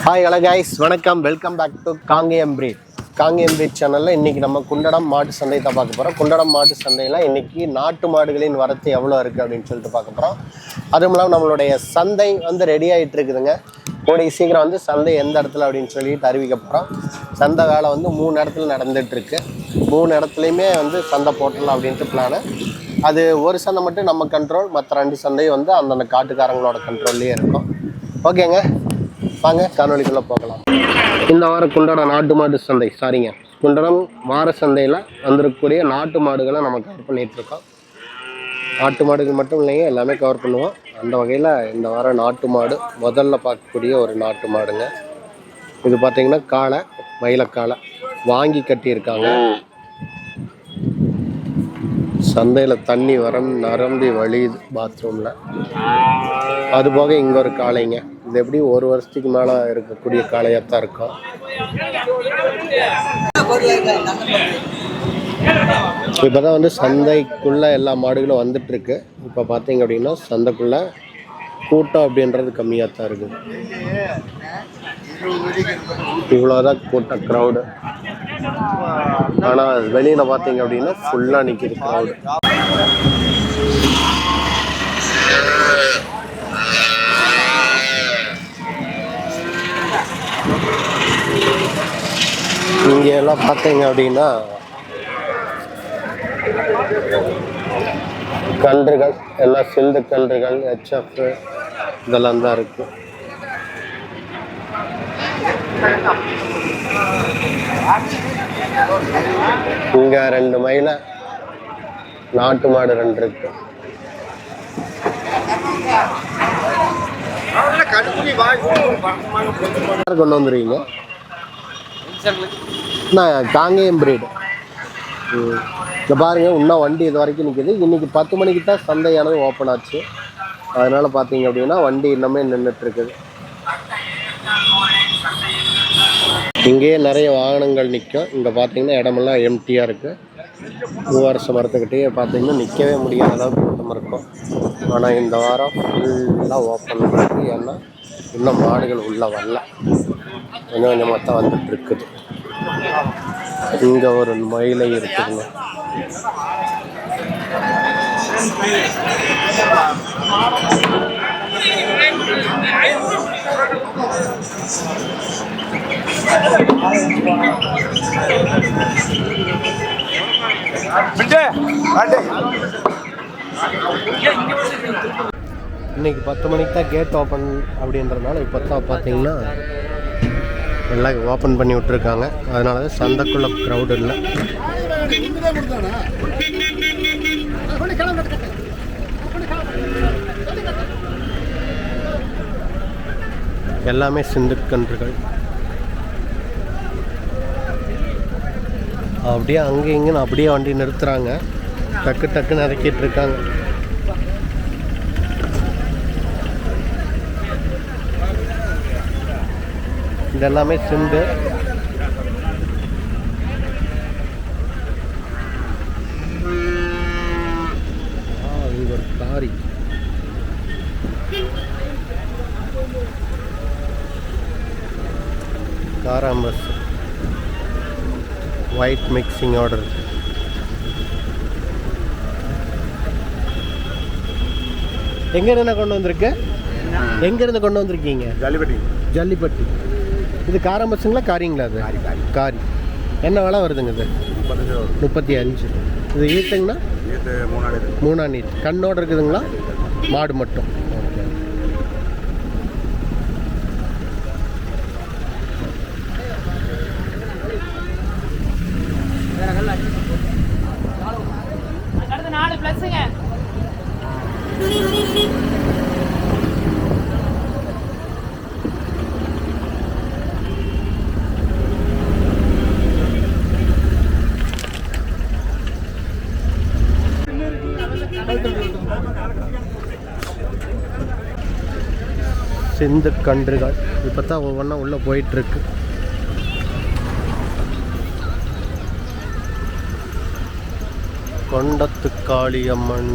Hi hello guys, வணக்கம். Welcome back to Kangeyam breed சேனலில் இன்றைக்கி நம்ம குண்டடம் மாட்டு சந்தை தான் பார்க்க போகிறோம். குண்டடம் மாட்டு சந்தையில் இன்றைக்கி நாட்டு மாடுகளின் வரத்து எவ்வளோ இருக்குது அப்படின்னு சொல்லிட்டு பார்க்க போகிறோம். அதுவும் இல்லாமல் நம்மளுடைய சந்தை ரெடி ஆகிட்டு இருக்குதுங்க. கூடிய சீக்கிரம் சந்தை எந்த இடத்துல அப்படின்னு சொல்லிட்டு அறிவிக்க போகிறோம். சந்தை வேலை 3 இடத்துல நடந்துகிட்ருக்கு. 3 இடத்துலையுமே சந்தை போட்டலாம் அப்படின்ட்டு பிளானு. அது ஒரு சந்தை மட்டும் நம்ம கண்ட்ரோல், மற்ற 2 சந்தையும் அந்தந்த காட்டுக்காரங்களோட கண்ட்ரோல்லையே இருக்கும். ஓகேங்க, வாங்க காணொலிக்குள்ளே போகலாம். இந்த வாரம் குண்டடம் நாட்டு மாட்டு சந்தை குண்டடம் வார சந்தையில் வந்திருக்கக்கூடிய நாட்டு மாடுகளை நம்ம கவர் பண்ணிகிட்ருக்கோம். நாட்டு மாடுகள் மட்டும் இல்லைங்க, எல்லாமே கவர் பண்ணுவோம். அந்த வகையில் இந்த வாரம் நாட்டு மாடு முதல்ல பார்க்கக்கூடிய ஒரு நாட்டு மாடுங்க. இது பார்த்திங்கன்னா காளை, மயிலக்காளை வாங்கி கட்டியிருக்காங்க. சந்தையில் தண்ணி நிரம்பி வழியுது பாத்ரூமில். அதுபோக இங்கே ஒரு காளைங்க. இது எப்படி 1 வருஷத்துக்கு மேலே இருக்கக்கூடிய காளையாக தான் இருக்கும். இப்போ தான் சந்தைக்குள்ளே எல்லா மாடுகளும் வந்துட்டுருக்கு. இப்போ பார்த்தீங்க அப்படின்னா சந்தைக்குள்ளே கூட்டம் அப்படின்றது கம்மியாக தான் இருக்குது. இவ்வளோதான் கூட்டம், க்ரௌடு. ஆனால் வெளியில் பார்த்தீங்க அப்படின்னா ஃபுல்லாக நிற்கிது க்ரௌடு. இங்கே எல்லாம் பார்த்தீங்க அப்படின்னா கன்றுகள் எல்லாம் சிந்து கன்றுகள், ஹெச்எஃப் இதெல்லாம் தான் இருக்கு. இங்க 2 மயில நாட்டு மாடு 2 இருக்கு. கொண்டு வந்துருவீங்க. நான் காங்கேயம் பிரீடு. இங்கே பாருங்கள், இன்னும் வண்டி இது வரைக்கும் நிற்கிது. இன்றைக்கி 10 மணிக்கு தான் சந்தையானது ஓப்பன் ஆச்சு. அதனால் பார்த்தீங்க அப்படின்னா வண்டி இன்னமே நின்றுட்டுருக்குது. இங்கேயே நிறைய வாகனங்கள் நிற்கும். இங்கே பார்த்தீங்கன்னா இடமெல்லாம் எம்டியாக இருக்குது. பூவரச மரத்துக்கிட்டே பார்த்தீங்கன்னா நிற்கவே முடியாத அளவுக்கு கூட்டம் இருக்கும். ஆனால் இந்த வாரம் ஃபுல்லாக ஓப்பன் இருக்குது. ஏன்னா இன்னும் மாடுகள் உள்ளே வரல, கொஞ்சம் கொஞ்சமாக தான் வந்துட்டுருக்குது. இங்கே ஒரு மயிலை இருக்குதுங்க. இன்னைக்கு 10 மணிக்கு தான் கேட் ஓப்பன் அப்படின்றதுனால இப்போ தான் பார்த்தீங்கன்னா எல்லாம் ஓப்பன் பண்ணி விட்டுருக்காங்க. அதனால தான் சந்தைக்குள்ள க்ரௌட் இல்லை. எல்லாமே சிந்துக்கன்றுகள். அப்படியே அங்கே இங்கேன்னு அப்படியே வண்டி நிறுத்துகிறாங்க. டக்குன்னு இறக்கிட்டு இருக்காங்க. இது எல்லாமே சிந்து. இங்கே ஒரு காரி. காராம்பஸ் ஒயிட் மிக்சிங்கோட இருக்கு. எங்கேருந்து கொண்டு வந்திருக்கு? எங்கேருந்து கொண்டு வந்திருக்கீங்க? ஜல்லிப்பட்டி. இது காராம்பஸுங்களா காரிங்களா? அது காரி. என்ன விலை வருதுங்க? இது 35. இது ஈத்துங்கண்ணா? 3 நீட். கண்ணோடு இருக்குதுங்களா? மாடு மட்டும். ஓகே. சிந்து கன்றுகள் இப்போ தான் ஒவ்வொன்றா உள்ளே போயிட்டுருக்கு. கொண்டத்து காளியம்மன்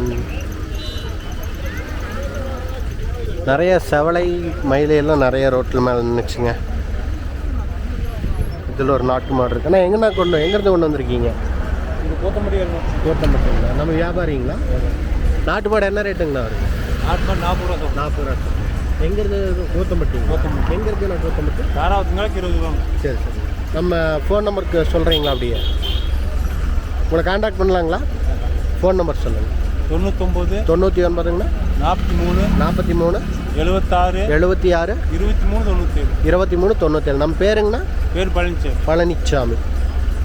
நிறைய செவலை மயிலையெல்லாம் நிறைய ரோட்டில் மேலே நின்றுச்சுங்க. இதில் ஒரு நாட்டு மாடு இருக்கு. ஆனால் எங்கேருந்து கொண்டு வந்திருக்கீங்க? இது கோத்தம்பட்டிங்களா? நம்ம வியாபாரிங்களா? நாட்டு மாடு என்ன ரேட்டுங்கண்ணா வருது? நாட்டு மாடு 40 ரூபா. எங்கேருந்து? கோத்தம்பட்டி. எங்கே இருக்குண்ணா கோத்தம்பட்டி? தாராவத்துங்களுக்கு 20 ரூபாங்க. சரி. நம்ம ஃபோன் நம்பருக்கு சொல்கிறீங்களா? அப்படியே உங்களை கான்டாக்ட் பண்ணலாங்களா? ஃபோன் நம்பர் சொல்லுங்கள். 99 99ங்கண்ணா 43 76 2397. நம்ம பேருங்கண்ணா? பேர் பழனிச்சாமி.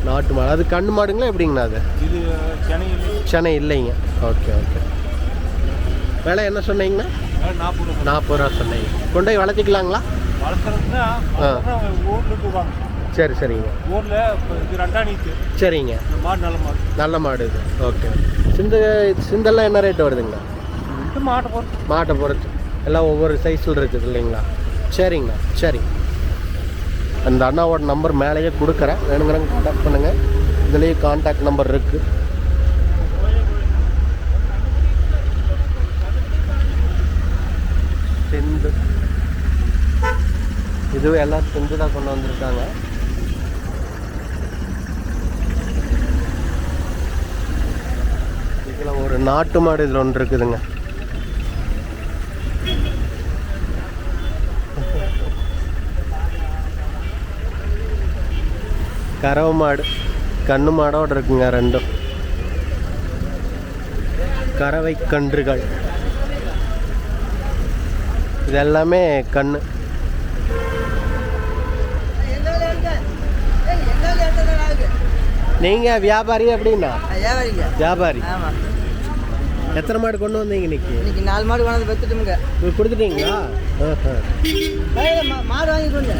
நாட்டு மாடு. அது கண்ணு மாடுங்களா எப்படிங்கண்ணா? அது இது சென்னை இல்லைங்க. ஓகே. விலை என்ன சொன்னீங்கண்ணா? 40 ரூபா சொன்னீங்க. கொண்டு போய் வளர்த்திக்கலாங்களா? சரிங்க. ஊரில் இது ரெண்டாணிக்கு. சரிங்க. மாடு நல்ல மாடு இது. ஓகே. சிந்தெல்லாம் என்ன ரேட்டு வருதுங்கண்ணா? மாட்டை பொறுத்து எல்லாம் ஒவ்வொரு சைஸில் இருக்குது இல்லைங்களா? சரிங்கண்ணா. சரி. அந்த அண்ணாவோட நம்பர் மேலேயே கொடுக்குறேன், வேணுங்கிறவங்க கான்டாக்ட் பண்ணுங்கள். இதுலேயே கான்டாக்ட் நம்பர் இருக்குது. சிந்து இதுவே எல்லாம் சிந்து தான் கொண்டு வந்திருக்காங்க. இதில் ஒரு நாட்டு மாடு இதில் ஒன்று இருக்குதுங்க. கறவை மாடு கண்ணு மாடோடு இருக்குங்க. ரெண்டும் கறவை கன்றுகள். இது எல்லாமே கண்ணு. நீங்கள் வியாபாரி அப்படின்னா? வியாபாரி. எத்தனை மாடு கொண்டு வந்தீங்க இன்னைக்கு? 4 மாடு கொண்டு வந்து வச்சுட்டுங்க. கொடுத்துட்டீங்களா? மாடு வாங்கிக்கோங்க.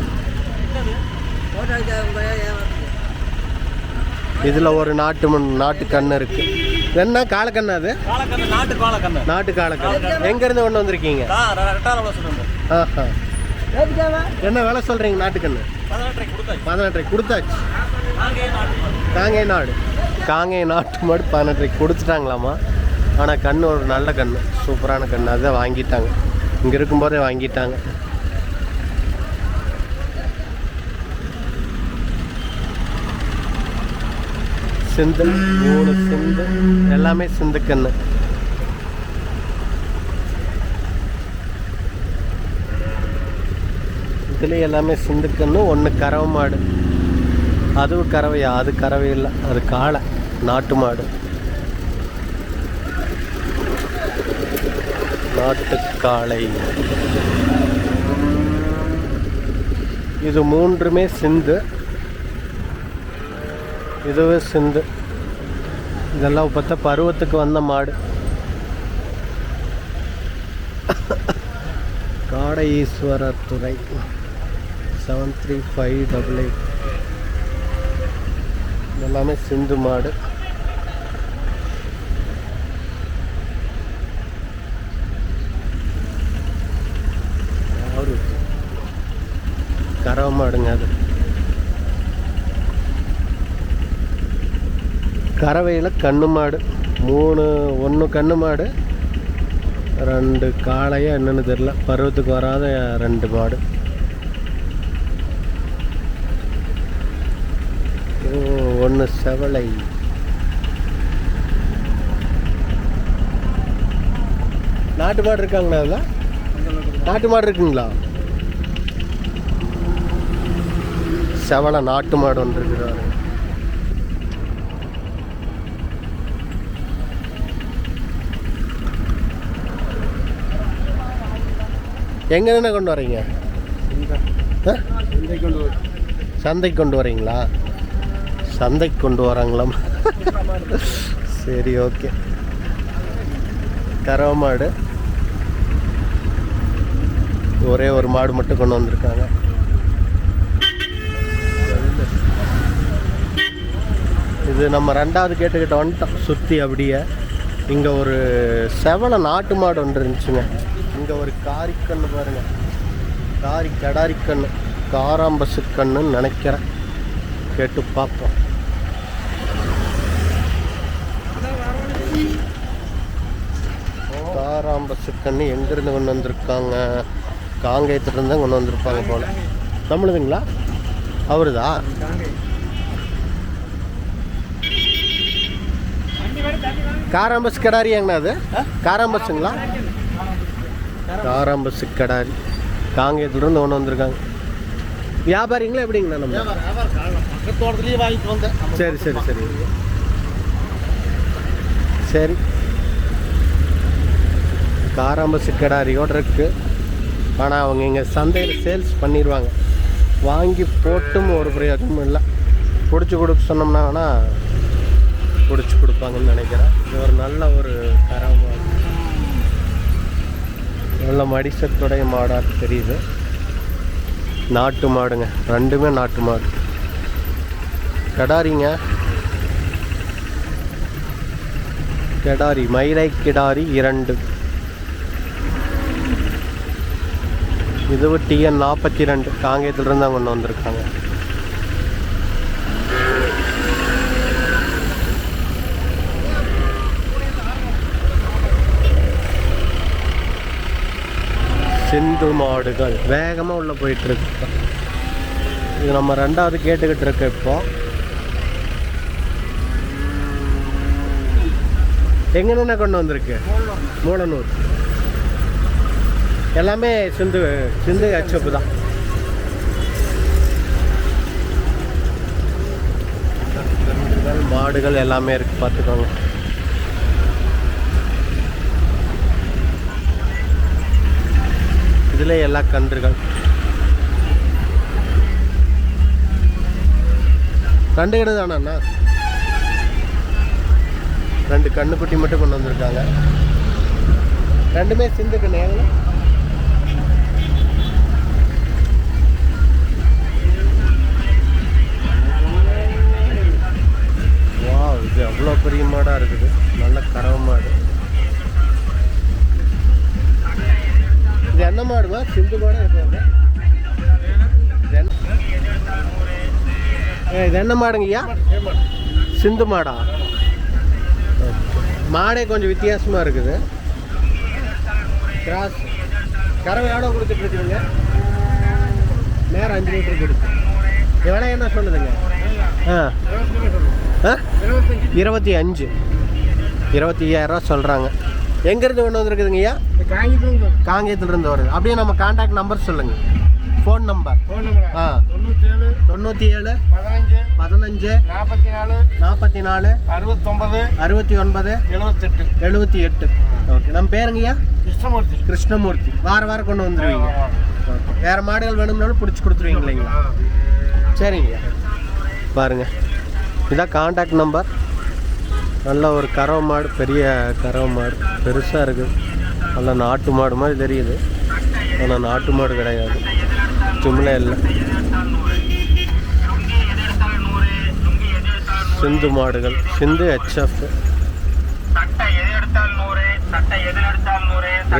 இதில் ஒரு நாட்டு கண்ணு இருக்கு. என்ன காலக்கண்ணா? அது நாட்டு காலக்கண்ணு. எங்கேருந்து கொண்டு வந்திருக்கீங்க? என்ன விலை சொல்கிறீங்க? நாட்டுக்கண்ணு 18 கொடுத்தாச்சு. காங்கேய நாட்டு மாடு 18 கொடுத்துட்டாங்களாமா. ஆனால் கண்ணு ஒரு நல்ல கண்ணு, சூப்பரான கண்ணு. அதை வாங்கிட்டாங்க, இங்கே இருக்கும்போதே வாங்கிட்டாங்க. சிந்து 3 சிந்து எல்லாமே சிந்து கண்ணு. இதுலேயே எல்லாமே சிந்து கண்ணு. ஒன்று கறவை மாடு. அதுவும் கறவையா? அது கறவை இல்லை, அது காளை நாட்டு மாடு. நாட்டு காளை. இது 3மே சிந்து. இதுவே சிந்து. இதெல்லாம் பார்த்தா பருவத்துக்கு வந்த மாடு. காடை ஈஸ்வரர் துறை 735888. எல்லாமே சிந்து மாடு. கறவை மாடுங்க. அது கறவையில் கண்ணு மாடு 3. 1 கண்ணு மாடு, 2 காளையா என்னன்னு தெரியல. பருவத்துக்கு வராத 2 மாடு. ஒன்று செவலை. நாட்டு மாடு இருக்காங்களா? அதில் நாட்டு மாடு இருக்குங்களா? செவலை நாட்டு மாடு ஒன்று இருக்கிறாரு. எங்கன்னு கொண்டு வரீங்க? சந்தைக்கு கொண்டு வரீங்களா? சந்தைக்கு கொண்டு வராங்களாம். சரி, ஓகே. கறவை மாடு ஒரே ஒரு மாடு மட்டும் கொண்டு வந்திருக்காங்க. இது நம்ம 2வது கேட்டுக்கிட்ட வந்துட்டோம் சுற்றி அப்படியே. இங்கே ஒரு செவலை நாட்டு மாடு ஒன்று இருந்துச்சுங்க. இங்கே ஒரு காரிக்கண்ணு பாருங்கள், கடாரிக்கண்ணு, காராம்பசு கண்ணுன்னு நினைக்கிறேன். கேட்டு பார்ப்போம். காராம்பசு கண்ணு எங்கேருந்து கொண்டு வந்திருக்காங்க? காங்கேயத்துலேருந்து தான் கொண்டு வந்திருப்பாங்க போல். நம்மளுதுங்களா? அவருதா? காராம்பஸ் கிடாரி எங்கண்ணா அது? காராம்பஸுங்களா? காராம்பஸ் கிடாரி காங்கேயத்துலேருந்து ஒன்று வந்திருக்காங்க. வியாபாரிங்களா எப்படிங்கண்ணா? நம்ம தோட்டத்துலேயே வாங்கிட்டு வந்தேன். சரி சரி சரி சரி. காராம்பஸ் கிடாரியோடு இருக்குது. ஆனால் அவங்க இங்கே சந்தையில் சேல்ஸ் பண்ணிடுவாங்க. வாங்கி போட்டும் ஒரு பிரயோஜனமும் இல்லை. பிடிச்சி கொடுக்க சொன்னோம்னா வேணால் பிடிச்சி கொடுப்பாங்கன்னு நினைக்கிறேன். இது ஒரு நல்ல ஒரு கரமாக நல்ல மடிசத்துடைய மாடாக தெரியுது. நாட்டு மாடுங்க, ரெண்டுமே நாட்டு மாடு. கிடாரிங்க, கிடாரி மயிலை கிடாரி 2. இது TN 42 காங்கேயத்துலேருந்து அவங்க கொண்டு வந்திருக்காங்க. சிந்து மாடுகள் வேகமாக உள்ளே போயிட்டுருக்கு. இது நம்ம 2வது கேட்டுக்கிட்டு இருக்க. இப்போ எங்கன்னு கொண்டு வந்திருக்கு? மூலனூர். எல்லாமே சிந்து ஹெச்எப் தான். மாடுகள் எல்லாமே இருக்குது, பார்த்துக்கோங்க. இதில் எல்லா கன்றுகள். கண்டு தானண்ணா? 2 கண்ணுக்குட்டி மட்டும் கொண்டு வந்திருக்காங்க. ரெண்டுமே சிந்து கண்ணு. இது அவ்வளோ பெரிய மாடாக இருக்குது. நல்ல கறவை மாடு. இது என்ன மாடுமா? சிந்து மாடா? இது என்ன மாடுங்கய்யா? சிந்து மாடா? மாடே கொஞ்சம் வித்தியாசமாக இருக்குது. கிராஸ் கறவை எவ்வளோ கொடுத்துட்டு இருக்குதுங்க? நேரம் 5 லிட்டர் கொடுத்து. விலை என்ன சொல்லுதுங்க? 25 25,000 சொல்கிறாங்க. எங்கேருந்து கொண்டு வந்துருக்குதுங்கய்யா? காங்கேயத்துலேருந்து வருது. அப்படியே நம்ம கான்டாக்ட் நம்பர் சொல்லுங்கள். Phone number 97 15 44 69 78. ஓகே. நம்ம பேருங்கய்யா? கிருஷ்ணமூர்த்தி. வாரம் கொண்டு வந்துடுவீங்க. வேறு மாடுகள் வேணும்னாலும் பிடிச்சி கொடுத்துருவீங்க இல்லைங்களா? சரிங்கய்யா. பாருங்கள், இதான் கான்டாக்ட் நம்பர். நல்ல ஒரு கறவை மாடு, பெரிய கறவை மாடு, பெருசாக இருக்குது. நல்ல நாட்டு மாடு மாதிரி தெரியுது. ஆனால் நாட்டு மாடு கிடையாது, ஜும்லே இல்லை. சிந்து மாடுகள், சிந்து HF,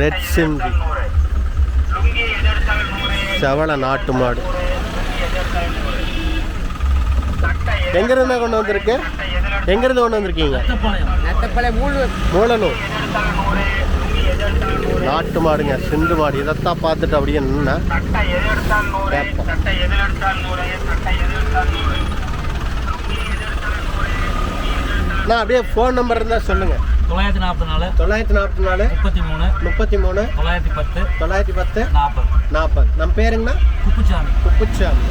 ரெட் சிந்து, செவள நாட்டு மாடு. எங்கேருந்து கொண்டு வந்திருக்கு? எங்கேருந்து கொண்டு வந்திருக்கீங்க? மூலனூர். நாட்டு மாடுங்க, சிந்து மாடு. இதைத்தான் பார்த்துட்டு அப்படியே நின்று கேட்போம். நான் அப்படியே ஃபோன் நம்பர் இருந்தால் சொல்லுங்கள். 944 944 33 910 40. நம்ம பேருங்கண்ணா? குப்புச்சாமி.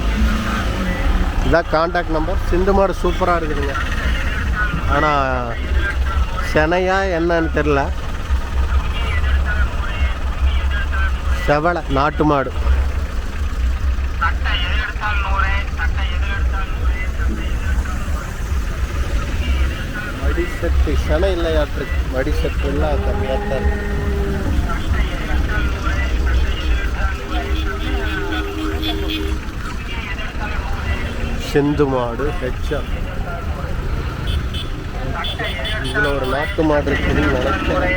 இதான் கான்டாக்ட் நம்பர். சிந்து மாடு சூப்பராக இருக்குதுங்க. ஆனால் செனையா என்னன்னு தெரில. செவள நாட்டு மாடு. மடிசத்து செனை இல்லையாட்டிருக்கு. மடிசத்து எல்லாம் கம்மியாக தான் இருக்கு. சிந்து மாடு HF. இதில் ஒரு நாட்டு மாடு இருக்குதுன்னு நினைக்கிறேன்.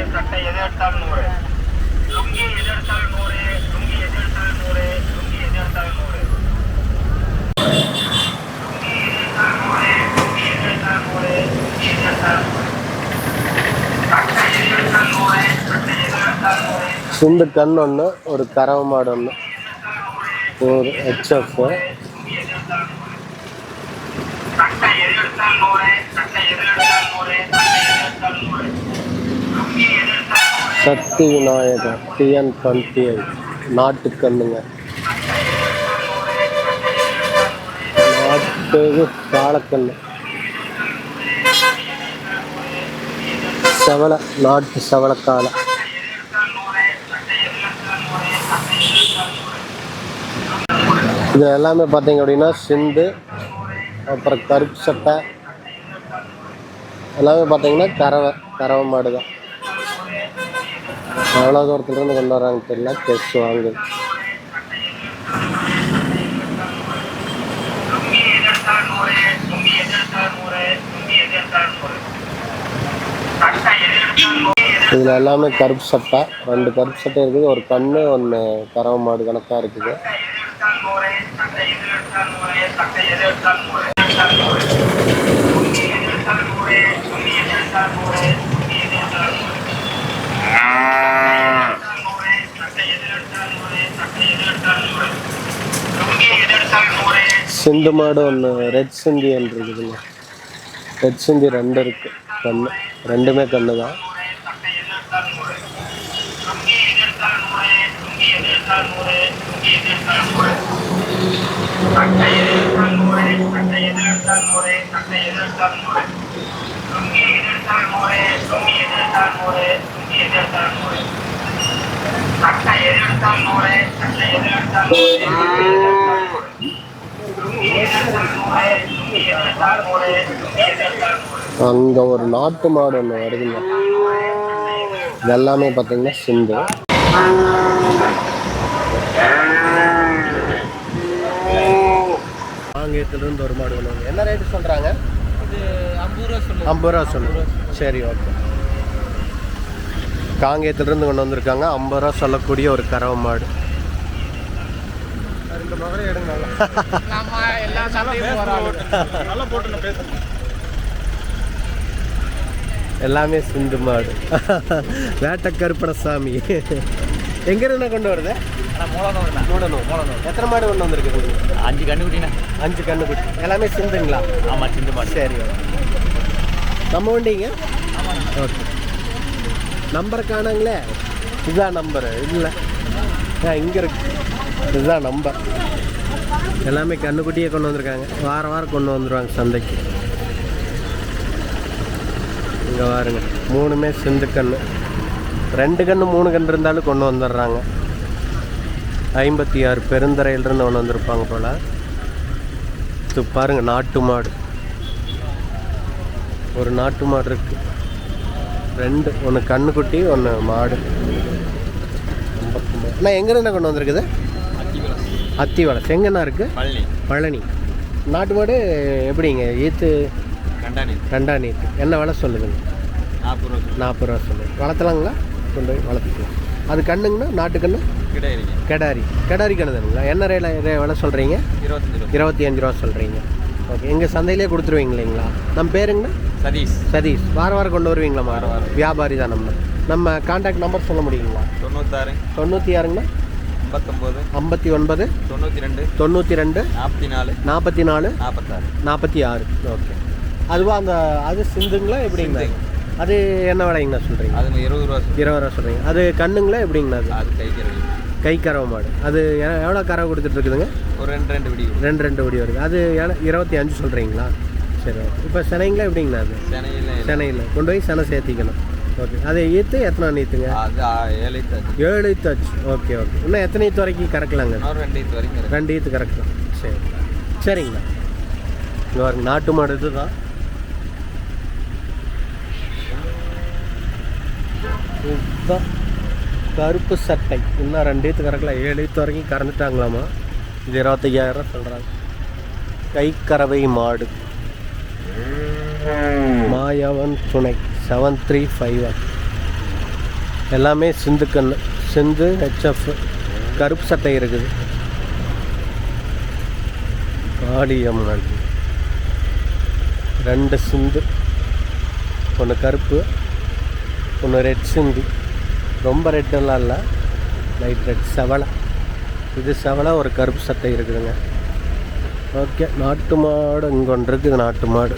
சிந்து கண் ஒன்று, ஒரு கறவை மாடு ஒன்று, ஒரு HF. சக்தி விநாயகர் TN28 நாட்டுக்கண்ணுங்க. நாட்டு காலக்கண்ணு செவலை, நாட்டு செவலக்காலை. இது எல்லாமே பார்த்தீங்க அப்படின்னா சிந்து, அப்புறம் கருப்பு சட்டை எல்லாமே பார்த்தீங்கன்னா கறவை மாடு தான். எவ்வளோ தூரத்துலேருந்து கொண்டு வராங்க தெரியல, டெஸ்ட் வாங்குது. இதில் எல்லாமே கருப்பு சட்டை, 2 கருப்பு சட்டை இருக்குது, ஒரு கண்ணு, 1 கறவை மாடு கணக்காக இருக்குது. சிந்து மாடு 1 ரெட் சிந்தி ஒன்று இருக்குதுங்க. ரெட் சிந்தி 2 இருக்குது, கண்ணு, 2மே கண்ணு தான். அங்கே ஒரு நாட்டு மாடு ஒன்று வருதுங்க. இதெல்லாமே பார்த்தீங்கன்னா சிந்து. காங்கேயத்துலேருந்து ஒரு மாடு ஒன்று. என்ன ரேட்டு சொல்கிறாங்க? இது 50 ரூபா சொல்லுங்கள். 50 ரூபா சொல்லுங்கள். சரி, ஓகே. காங்கேயத்துலேருந்து கொண்டு வந்திருக்காங்க, 50 ரூபா சொல்லக்கூடிய ஒரு கறவை மாடு. 2 மகளே எடுங்க. எல்லாமே சிந்து மாடு. வேட்டை கருப்பணசாமி எங்கிருந்து கொண்டு வருது? மூடனூர். எத்தனை மாடு கொண்டு வந்திருக்கு? 5 கண்ணுக்குட்டிண்ணா. 5 கண்ணுக்குட்டி. எல்லாமே சிந்துங்களா? ஆமாம், சிந்து மாடு. சரி, நம்ம வண்டிங்க. ஓகே. நம்பர் காணாங்களே. இதுதான் நம்பரு இல்லை, இங்கே இருக்கு. இதுதான் நம்பர். எல்லாமே கண்ணுக்குட்டியே கொண்டு வந்திருக்காங்க. வாரம் கொண்டு வந்துடுவாங்க சந்தைக்கு. இங்கே பாருங்க, 3மே சிந்து கன்று. 2 கன்று 3 கன்று இருந்தாலும் கொண்டு வந்துடுறாங்க. 56 பெருந்தரையிலிருந்து கொண்டு வந்திருப்பாங்க போல். இது பாருங்கள், நாட்டு மாடு. ஒரு நாட்டு மாடு இருக்குது, 2, 1 கண்ணுக்குட்டி 1 மாடு. அண்ணா எங்கேருந்து கொண்டு வந்திருக்குது? அத்திவளை. எங்கண்ணா இருக்குது? பழனி. நாட்டு மாடு எப்படிங்க? ஈத்து ரெண்டா நீட்டு. என்ன விலை சொல்லுதுங்க? 40 ரூபா சொல்லுது. வளர்த்தலாங்களா? கொண்டு போய் வளர்த்துக்கலாம். அது கண்ணுங்கண்ணா? நாட்டு கண்ணு கெடாரி கண்ணு தானுங்களா? என்ன விலை சொல்கிறீங்க? 25 ரூபா சொல்கிறீங்க. ஓகே. எங்கள் சந்தையிலே கொடுத்துருவீங்க இல்லைங்களா? நம்ம பேருங்கண்ணா? சதீஷ். வாரம் கொண்டு வருவீங்களா? வாரம் வியாபாரி தான். நம்ம கான்டாக்ட் நம்பர் சொல்ல முடியுங்களா? 96ங்கண்ணா 59 92 44 46. ஓகே. அதுவா அது சிந்துங்களா எப்படிங்களா? அது என்ன விலைங்கண்ணா சொல்கிறீங்க? அது 20 ரூபா சொல்கிறீங்க. அது கண்ணுங்களா எப்படிங்கண்ணா? அது கை கறவை மாடு. அது எவ்வளோ கறவை கொடுத்துட்ருக்குதுங்க? ஒரு 2 வடி வருது. அது 25 சொல்கிறீங்களா? சரி, ஓகே. இப்போ செனைங்களா எப்படிங்கண்ணா? அது செனையில் கொண்டு போய் செனை சேர்த்திக்கணும். ஓகே. அது ஈத்து எத்தனை நீத்துங்க? 7 ஈத்தாச்சு. ஓகே. இன்னும் எத்தனை ஈத்து வரைக்கும் கறக்கலாங்க? 2 ஈத்து கறக்கலாம். சரிங்கண்ணா. இங்கே பாருங்க, நாட்டு மாடு இதுதான். இதுதான் கருப்பு சட்டை. இன்னும் 2 ஈத்து கறக்கலாம். 7 ஈத்து வரைக்கும் கறந்துட்டாங்களாமா. இது 25,000 சொல்கிறாங்க. கை கறவை மாடு. மாயவன் துணை 7351. எல்லாமே சிந்து கண்ணு. சிந்து HF. கருப்பு சட்டை இருக்குது. காளியம்மன் 2 சிந்து, 1 கருப்பு, 1 ரெட் சிந்தி. ரொம்ப ரெட்டெல்லாம் இல்லை, லைட் ரெட். செவலை. இது செவலை, ஒரு கருப்பு சட்டை இருக்குதுங்க. ஓகே. நாட்டு மாடு இங்கே ஒன்று இருக்குது. நாட்டு மாடு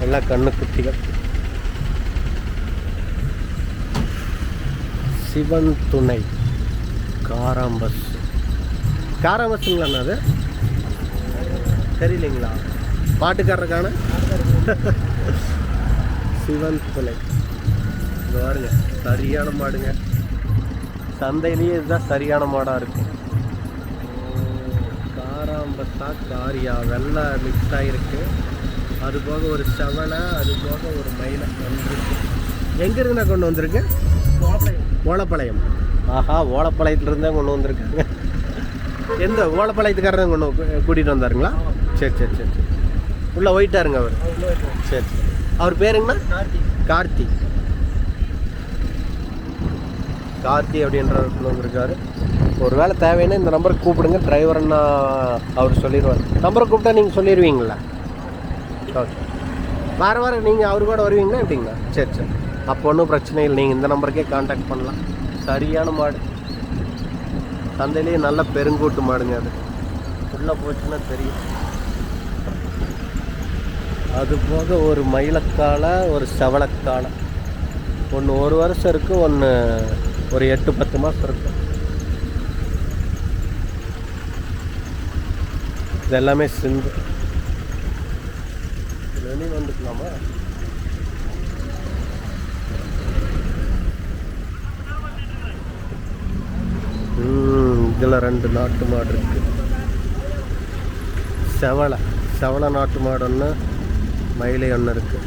எல்லாம் கண்ணு குட்டிகள். சிவன் துணை காராம்பஸ். காராம்பஸ்ங்களா அது தெரியலைங்களா? பாட்டுக்காரருக்கான சிவன் துணை. இது பாருங்க, சரியான மாடுங்க. சந்தையிலேயே இதுதான் சரியான மாடாக இருக்கும். காராம்பஸா காரியா வெள்ளை மிக்ஸ் ஆகிருக்கு. அது போக ஒரு செவலை, அது போக ஒரு மயிலை வந்துருக்கு. எங்கேருந்து நான் கொண்டு வந்திருக்கேன்? ஓலப்பாளையம். ஆஹா, ஓலப்பாளையத்துலேருந்தே கொண்டு வந்திருக்காங்க. எந்த ஓலப்பாளையத்துக்காரர் கொண்டு கூட்டிகிட்டு வந்தாருங்களா? சரி சரி சரி சரி. உள்ளே போயிட்டாருங்க அவர். சரி சரி. அவர் பேருங்கண்ணா? கார்த்தி. கார்த்தி அப்படின்றவருக்குள்ள வந்திருக்காரு. ஒரு வேளை தேவைன்னா இந்த நம்பருக்கு கூப்பிடுங்க, டிரைவர்னா அவர் சொல்லிடுவார். நம்பரை கூப்பிட்டா நீங்கள் சொல்லிடுவீங்களா? ஓகே. வாரம் நீங்கள் அவர் கூட வருவீங்களா எப்படிங்களா? சரி சரி. அப்போ ஒன்றும் பிரச்சனை இல்லை, நீங்கள் இந்த நம்பருக்கே கான்டாக்ட் பண்ணலாம். சரியான மாடு. சந்தையிலேயே நல்ல பெருங்கூட்டு மாடுங்க. அது உள்ளே போச்சுன்னா தெரியும். அது போக ஒரு மயிலக்காலை, ஒரு செவலக்காலை. ஒன்று 1 வருஷம் இருக்குது, ஒன்று ஒரு 8-10 மாதம் இருக்கும். இது எல்லாமே சிந்து. வெளியே வந்துக்கலாமா? இதில் 2 நாட்டு மாடு இருக்கு. செவலை நாட்டு மாடு ஒன்று, மயிலை ஒன்று இருக்கு.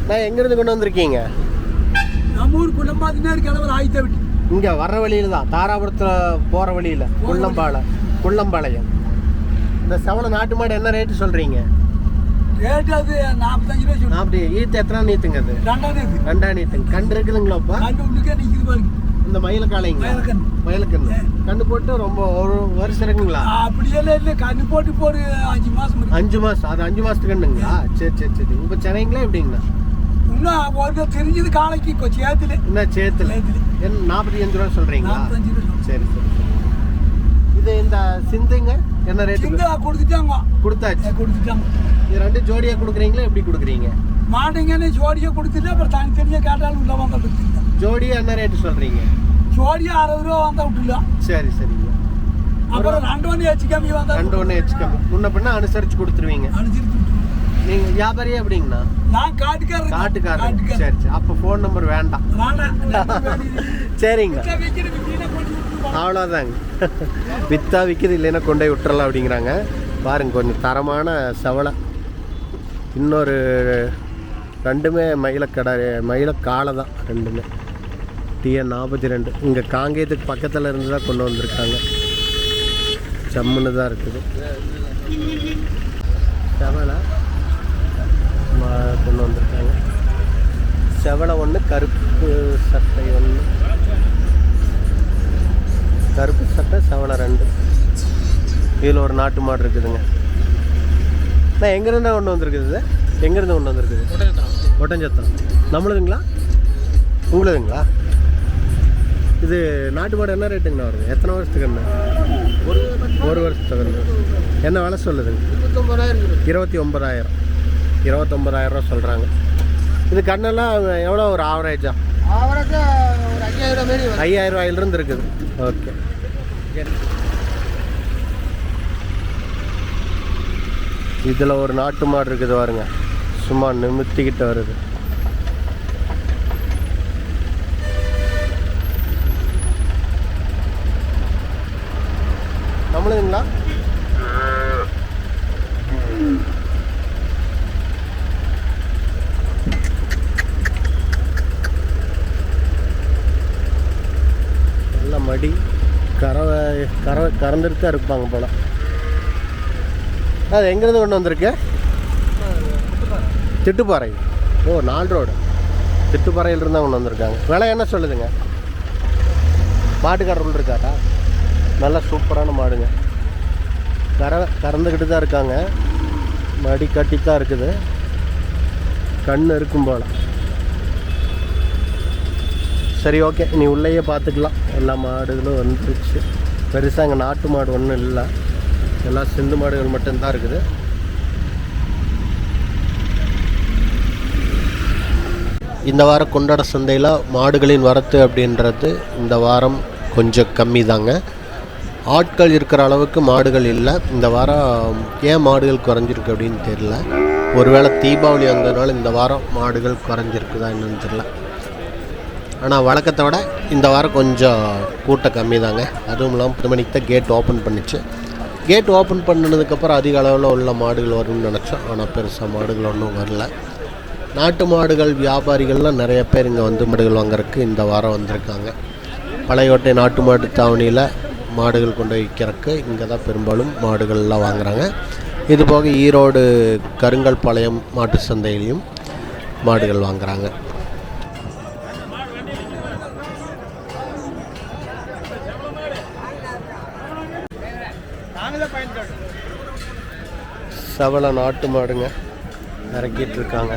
நான் எங்கேருந்து கொண்டு வந்திருக்கீங்க? நம்ம ஊர் குள்ளம்பாத்தினார் கிளம்புற ஆயத்தை விட்டு இங்கே வர்ற வழியில் தான், தாராபுரத்தில் போகிற வழியில் குள்ளம்பாளையம். இந்த செவலை நாட்டு மாடு என்ன ரேட்டு சொல்கிறீங்க? ரேட்டு அது 45 ரூபா சொல்லு. அப்படி ஈத்து எத்தனை நீத்துங்க? அது 2 நீத்துங்க. கண்டு இருக்குதுங்களாப்பா? கண்டு உள்ளுக்கே நிற்கிது பாருங்க. இந்த மயிலக்காலைங்க? மயிலக்கண்ணு. கண்டு போட்டு ரொம்ப 1 வருஷம் இருக்குங்களா? அப்படியெல்லாம் இல்லை, கண்ணு போட்டு ஒரு 5 மாதம். 5 மாதம். அது 5 மாதத்துக்கு கண்ணுங்களா? சரி சரி சரி. இப்போ சென்னைங்களா எப்படிங்கண்ணா? இன்னும் ஒரு தெரிஞ்சது காலைக்கு சேத்துல. என்ன சேத்துல? என்ன 45 ரூபா சொல்கிறீங்களா? 45 ரூபா. சரி சரி. இது இந்த சிந்துங்க என்ன ரேட்டு? சிந்து கொடுத்துட்டாங்க. கொடுத்தாச்சு. கொடுத்துட்டாங்க. இது 2 ஜோடியாக கொடுக்குறீங்களா எப்படி கொடுக்குறீங்க? மாட்டேங்கன்னு ஜோடியாக கொடுத்துட்டு அப்புறம் தனித்தனியாக கேட்டாலும் உள்ள வந்தால் கொடுத்துருந்தேன். ஜோடியாக என்ன ரேட்டு சொல்கிறீங்க? ஜோடியாக 60 ரூபா வந்தால் விட்டுலாம். சரி சரிங்க. அப்புறம் 2 ஒன்று ஹெச்சு கம்மி வந்தால் 2 ஒன்று ஹெச்சு கம்மி முன்ன பின்ன அனுசரித்து கொடுத்துருவீங்க. அனுசரித்து. நீங்கள் வியாபாரியே எப்படிங்கண்ணா? நான் காட்டுக்காரர். சரி சரி. அப்போ ஃபோன் நம்பர் வேண்டாம். சரிங்க, அவ்வளோதாங்க. விற்றா விற்கிது, இல்லைன்னா கொண்டு போய் விட்டுறலாம் அப்படிங்கிறாங்க. பாருங்க, கொஞ்சம் தரமான செவலை. இன்னொரு 2மே மயிலக்காலை தான். 2மே TN 42. இங்கே காங்கேயத்துக்கு பக்கத்தில் இருந்து தான் கொண்டு வந்திருக்காங்க. ஜம்முன்னு தான் இருக்குது. செவலை கொண்டு வந்திருக்காங்க. செவலை ஒன்று, கருப்பு சட்டை ஒன்று. கருப்பு சட்டை, செவலை 2. இதில் ஒரு நாட்டு மாடு இருக்குதுங்க. நான் எங்கேருந்து கொண்டு வந்திருக்குது? எங்கேருந்து கொண்டு வந்திருக்குது? ஒட்டஞ்சத்திரம். நம்மளுதுங்களா? உங்களுதுங்களா? இது நாட்டு மாடு என்ன ரேட்டுங்கண்ணா வருது? எத்தனை வருஷத்துக்கு என்ன? 1 வருஷத்துக்கு. என்ன விலை சொல்லுதுங்க? 29,000. 29,000 ரூபா சொல்கிறாங்க. இது கண்ணெல்லாம் எவ்வளோ ஒரு ஆவரேஜா? ஒரு 5,000 ரூபாயிலிருந்து இருக்குது. ஓகே. இதில் ஒரு நாட்டு மாடு இருக்குது பாருங்க, சும்மா நிமித்திக்கிட்டு வருது. நம்மளுதுங்களா? நல்ல மடி கறந்துட்டு தான் இருப்பாங்க போல. அது எங்கேருந்து கொண்டு வந்திருக்கு? திட்டுப்பாறை. ஓ, 4 ரோடு. திட்டுப்பாறையிலிருந்து தான் கொண்டு வந்திருக்காங்க. விலை என்ன சொல்லுதுங்க? மாட்டுக்காரர்கள் இருக்காரா? நல்லா சூப்பரான மாடுங்க. கறந்துக்கிட்டு தான் இருக்காங்க. மடி கட்டி தான் இருக்குது. கண் இருக்கும் போல். சரி, ஓகே. நீ உள்ளேயே பார்த்துக்கலாம். எல்லா மாடுகளும் வந்துருச்சு. பெருசாக அங்கே நாட்டு மாடு ஒன்றும் இல்லை. எல்லாம் சிந்து மாடுகள் மட்டும்தான் இருக்குது. இந்த வாரம் கொண்டாட சந்தையில் மாடுகளின் வரத்து அப்படின்றது இந்த வாரம் கொஞ்சம் கம்மி தாங்க. ஆட்கள் இருக்கிற அளவுக்கு மாடுகள் இல்லை. இந்த வாரம் ஏன் மாடுகள் குறைஞ்சிருக்கு அப்படின்னு தெரியல. ஒருவேளை தீபாவளி வந்ததுனால இந்த வாரம் மாடுகள் குறைஞ்சிருக்குதா என்னன்னு தெரியல. ஆனால் வழக்கத்தை விட இந்த வாரம் கொஞ்சம் கூட்டம் கம்மி தாங்க. அதுவும் இல்லாமல் 10 மணிக்கு தான் கேட் ஓப்பன் பண்ணிச்சு. கேட் ஓப்பன் பண்ணினதுக்கப்புறம் அதிக அளவில் உள்ள மாடுகள் வரும்னு நினச்சோம். ஆனால் பெருசாக மாடுகள் ஒன்றும் வரல. நாட்டு மாடுகள் வியாபாரிகள்லாம் நிறைய பேர் இங்கே வந்து மாடுகள் வாங்குறதுக்கு இந்த வாரம் வந்திருக்காங்க. பழையோட்டை நாட்டு மாட்டு தாவணியில் மாடுகள் கொண்டு விற்கிறதுக்கு இங்கே தான் பெரும்பாலும் மாடுகள்லாம் வாங்குகிறாங்க. இது போக ஈரோடு கருங்கல் பாளையம் மாட்டு சந்தையிலையும் மாடுகள் வாங்குகிறாங்க. சவள நாட்டு மாடுங்க இறக்கிட்டு இருக்காங்க.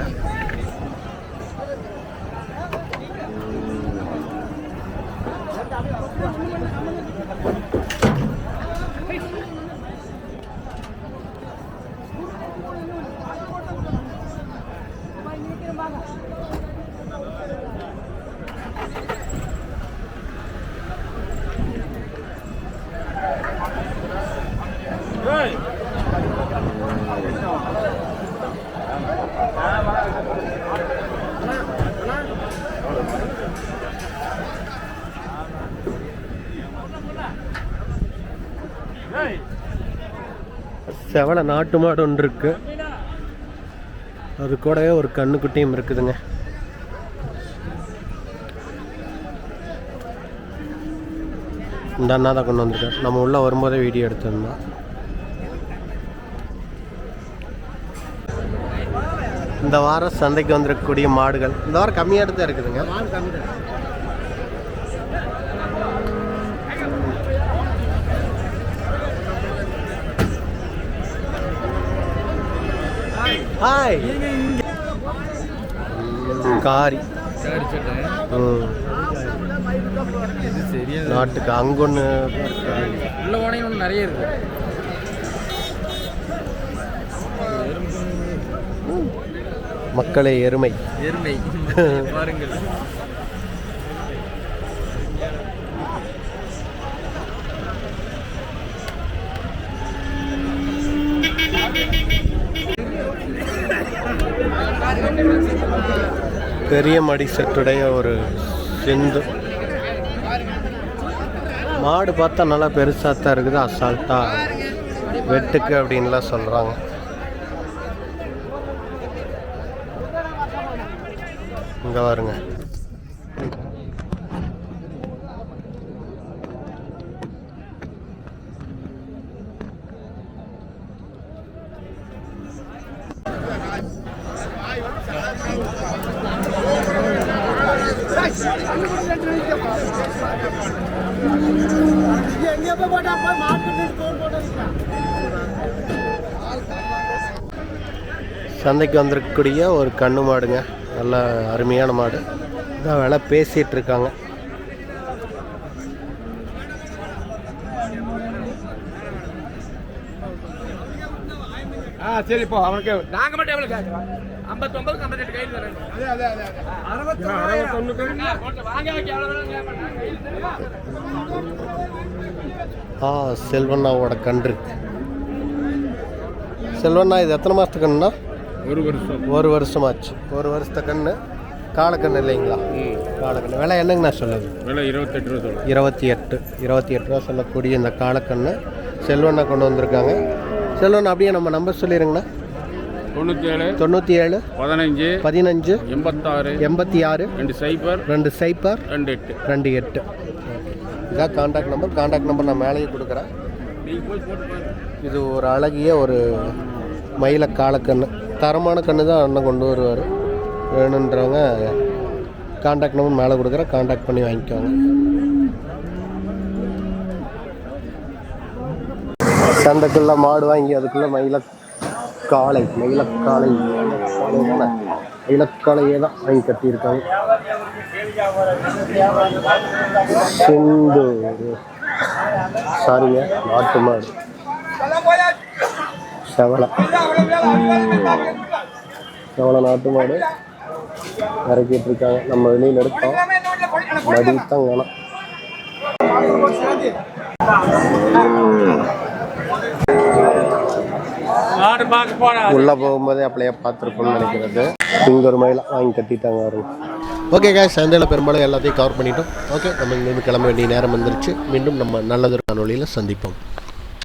செவல நாட்டு மாடு ஒன்று இருக்கு. அது கூடவே ஒரு கண்ணுக்குட்டியும் இருக்குதுங்க. இந்த அண்ணா தான் கொண்டு வந்திருக்காரு. நம்ம உள்ள வரும்போதே வீடியோ எடுத்திருந்தோம். இந்த வாரம் சந்தைக்கு வந்திருக்கக்கூடிய மாடுகள் இந்த வாரம் கம்மியாக தான் இருக்குதுங்க. ஹாய் காரி நாட்டுக்கு அங்கொன்று உள்ள போனீங்க ஒன்று நிறைய இருக்கு. மக்களே எருமை பாருங்கள். பெரிய மடி செட்டுடைய ஒரு சிந்து மாடு பார்த்தா நல்லா பெருசாக தான் இருக்குது. அசால்ட்டாக வெட்டுக்கு அப்படின்லாம் சொல்கிறாங்க. இங்கே பாருங்க. சந்தைக்கு வந்திருக்கக்கூடிய ஒரு கண்ணு மாடுங்க. நல்ல அருமையான மாடு. இதான் விலை பேசிகிட்டு இருக்காங்க. சரி இப்போ அவனுக்கு நாங்க மட்டும் எவ்வளவு கேட்கறோம்? 59 58 கையில் தரேன். செல்வண்ணாவோட கன்று. செல்வண்ணா இது எத்தனை மாதத்து கண்ணுண்ணா? ஒரு வருஷமாச்சு. ஒரு வருஷத்த கண்ணு. காலக்கண்ணு இல்லைங்களா? காலக்கண்ணு விலை என்னங்கண்ணா சொல்லுது? விலை 28 ரூபா. 28 ரூபா சொல்லக்கூடிய இந்த காலக்கண்ணு செல்வண்ணா கொண்டு வந்திருக்காங்க. செல்வண்ணா அப்படியே நம்ம நம்பர் சொல்லிடுங்கண்ணா. 97 15 86 86 2 0 28 இதான் கான்டாக்ட் நம்பர். கான்டாக்ட் நம்பர் நான் மேலேயே கொடுக்குறேன். இது ஒரு அழகிய ஒரு மயில காலக்கண்ணு. தரமான கண்ணு தான் அண்ணன் கொண்டு வருவார். வேணுன்றவங்க கான்டாக்ட் நம்பர் மேலே கொடுக்குறேன். கான்டாக்ட் பண்ணி வாங்கிக்கோங்க. சந்தைக்குள்ளே மாடு வாங்கி அதுக்குள்ளே மயிலக்காளையே தான் வாங்கி கட்டியிருக்காங்க. சாரிங்க, நாட்டு மாடு செவலை நாட்டு மாடு. இறக்கிட்டு இருக்காங்க. நம்ம வெளியில் எடுத்தோம், மடித்தான் காணும். உள்ளே போகும்போதே அப்படியே பார்த்துருப்போம்னு நினைக்கிறது. இங்கே ஒரு மயில வாங்கி கட்டிட்டாங்க வரும். ஓகே கேஸ், சந்தையில் பெரும்பாலும் எல்லாத்தையும் கவர் பண்ணிட்டோம். ஓகே, நம்ம இங்கேருந்து கிளம்ப வேண்டிய நேரம் வந்துருச்சு. மீண்டும் நம்ம நல்லதொரு காணொலியில் சந்திப்போம்.